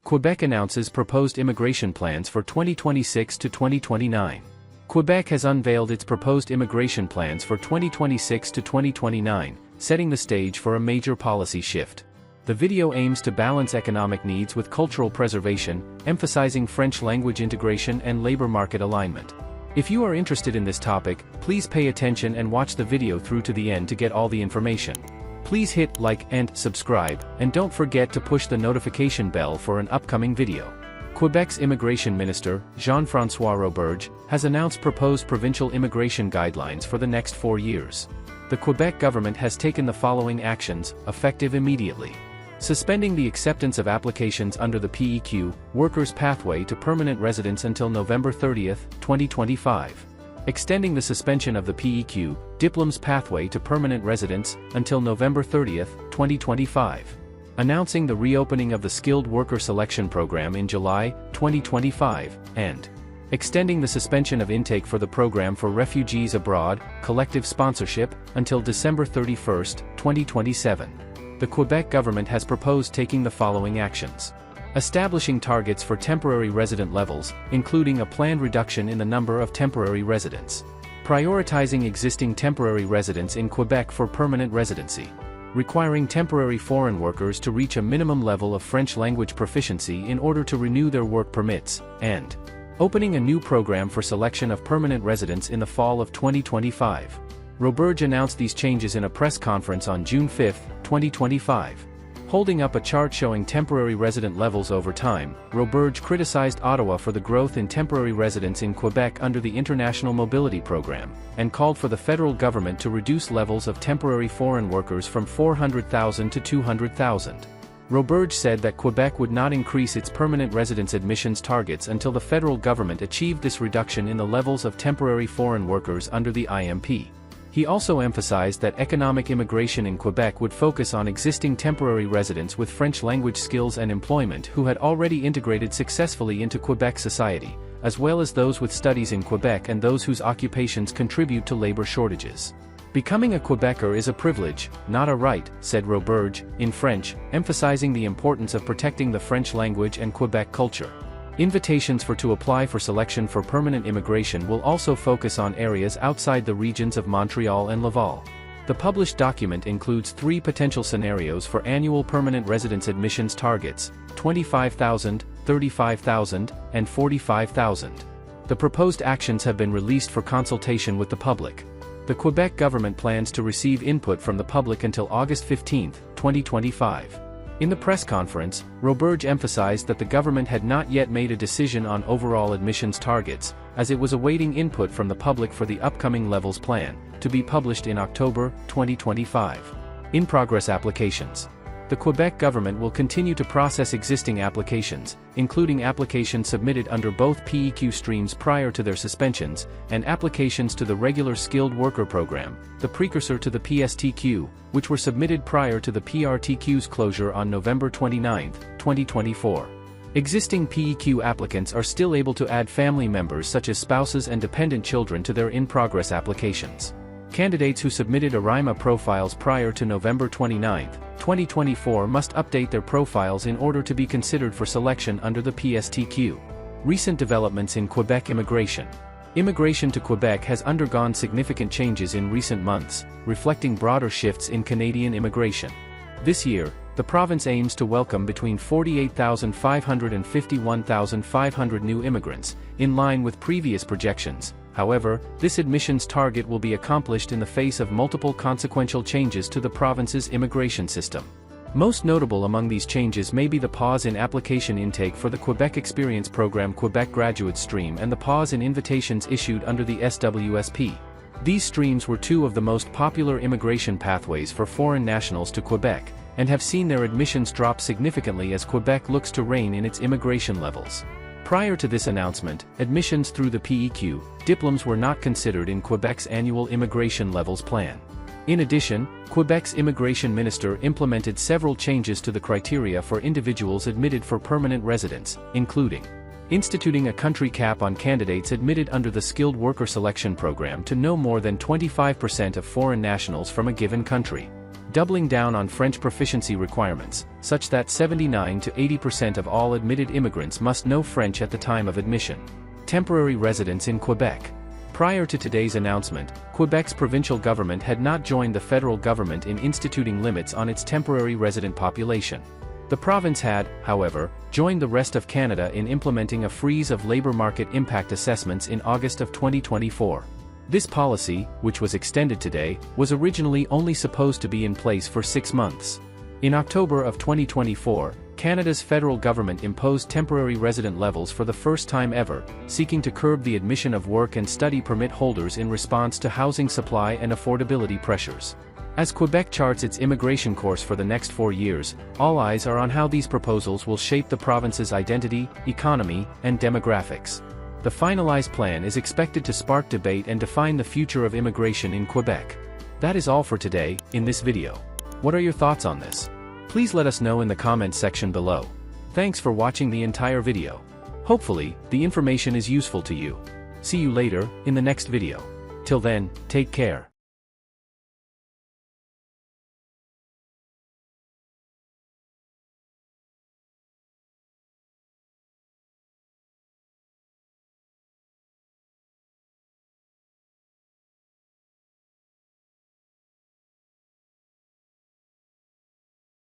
Quebec announces proposed immigration plans for 2026 to 2029. Quebec has unveiled its proposed immigration plans for 2026 to 2029, setting the stage for a major policy shift. The video aims to balance economic needs with cultural preservation, emphasizing French language integration and labor market alignment. If you are interested in this topic, please pay attention and watch the video through to the end to get all the information. Please hit like and subscribe, and don't forget to push the notification bell for an upcoming video. Quebec's Immigration Minister, Jean-François Roberge, has announced proposed provincial immigration guidelines for the next 4 years. The Quebec government has taken the following actions, effective immediately. Suspending the acceptance of applications under the PEQ, Workers' Pathway to Permanent Residence until November 30, 2025. Extending the suspension of the PEQ, Diploms Pathway to Permanent Residence, until November 30, 2025. Announcing the reopening of the Skilled Worker Selection Program in July, 2025, and extending the suspension of intake for the program for refugees abroad, collective sponsorship, until December 31, 2027. The Quebec government has proposed taking the following actions. Establishing targets for temporary resident levels, including a planned reduction in the number of temporary residents. Prioritizing existing temporary residents in Quebec for permanent residency. Requiring temporary foreign workers to reach a minimum level of French language proficiency in order to renew their work permits, and opening a new program for selection of permanent residents in the fall of 2025. Roberge announced these changes in a press conference on June 5, 2025. Holding up a chart showing temporary resident levels over time, Roberge criticized Ottawa for the growth in temporary residents in Quebec under the International Mobility Program, and called for the federal government to reduce levels of temporary foreign workers from 400,000 to 200,000. Roberge said that Quebec would not increase its permanent residence admissions targets until the federal government achieved this reduction in the levels of temporary foreign workers under the IMP. He also emphasized that economic immigration in Quebec would focus on existing temporary residents with French language skills and employment who had already integrated successfully into Quebec society, as well as those with studies in Quebec and those whose occupations contribute to labor shortages. Becoming a Quebecer is a privilege, not a right, said Roberge, in French, emphasizing the importance of protecting the French language and Quebec culture. Invitations to apply for selection for permanent immigration will also focus on areas outside the regions of Montreal and Laval. The published document includes 3 potential scenarios for annual permanent residence admissions targets: 25,000, 35,000, and 45,000. The proposed actions have been released for consultation with the public. The Quebec government plans to receive input from the public until August 15, 2025. In the press conference, Roberge emphasized that the government had not yet made a decision on overall admissions targets, as it was awaiting input from the public for the upcoming levels plan, to be published in October 2025. In-progress applications. The Quebec government will continue to process existing applications, including applications submitted under both PEQ streams prior to their suspensions, and applications to the regular skilled worker program, the precursor to the PSTQ, which were submitted prior to the PRTQ's closure on November 29, 2024. Existing PEQ applicants are still able to add family members such as spouses and dependent children to their in-progress applications. Candidates who submitted IRIMA profiles prior to November 29, 2024 must update their profiles in order to be considered for selection under the PSTQ. Recent developments in Quebec immigration. Immigration to Quebec has undergone significant changes in recent months, reflecting broader shifts in Canadian immigration. This year, the province aims to welcome between 48,500 and 51,500 new immigrants, in line with previous projections. However, this admissions target will be accomplished in the face of multiple consequential changes to the province's immigration system. Most notable among these changes may be the pause in application intake for the Quebec Experience Program Quebec Graduate Stream and the pause in invitations issued under the SWSP. These streams were 2 of the most popular immigration pathways for foreign nationals to Quebec, and have seen their admissions drop significantly as Quebec looks to rein in its immigration levels. Prior to this announcement, admissions through the PEQ, diploms were not considered in Quebec's annual immigration levels plan. In addition, Quebec's immigration minister implemented several changes to the criteria for individuals admitted for permanent residence, including instituting a country cap on candidates admitted under the Skilled Worker Selection Program to no more than 25% of foreign nationals from a given country, doubling down on French proficiency requirements, such that 79 to 80% of all admitted immigrants must know French at the time of admission. Temporary residence in Quebec. Prior to today's announcement, Quebec's provincial government had not joined the federal government in instituting limits on its temporary resident population. The province had, however, joined the rest of Canada in implementing a freeze of labor market impact assessments in August of 2024. This policy, which was extended today, was originally only supposed to be in place for 6 months. In October of 2024, Canada's federal government imposed temporary resident levels for the first time ever, seeking to curb the admission of work and study permit holders in response to housing supply and affordability pressures. As Quebec charts its immigration course for the next 4 years, all eyes are on how these proposals will shape the province's identity, economy, and demographics. The finalized plan is expected to spark debate and define the future of immigration in Quebec. That is all for today, in this video. What are your thoughts on this? Please let us know in the comments section below. Thanks for watching the entire video. Hopefully, the information is useful to you. See you later, in the next video. Till then, take care.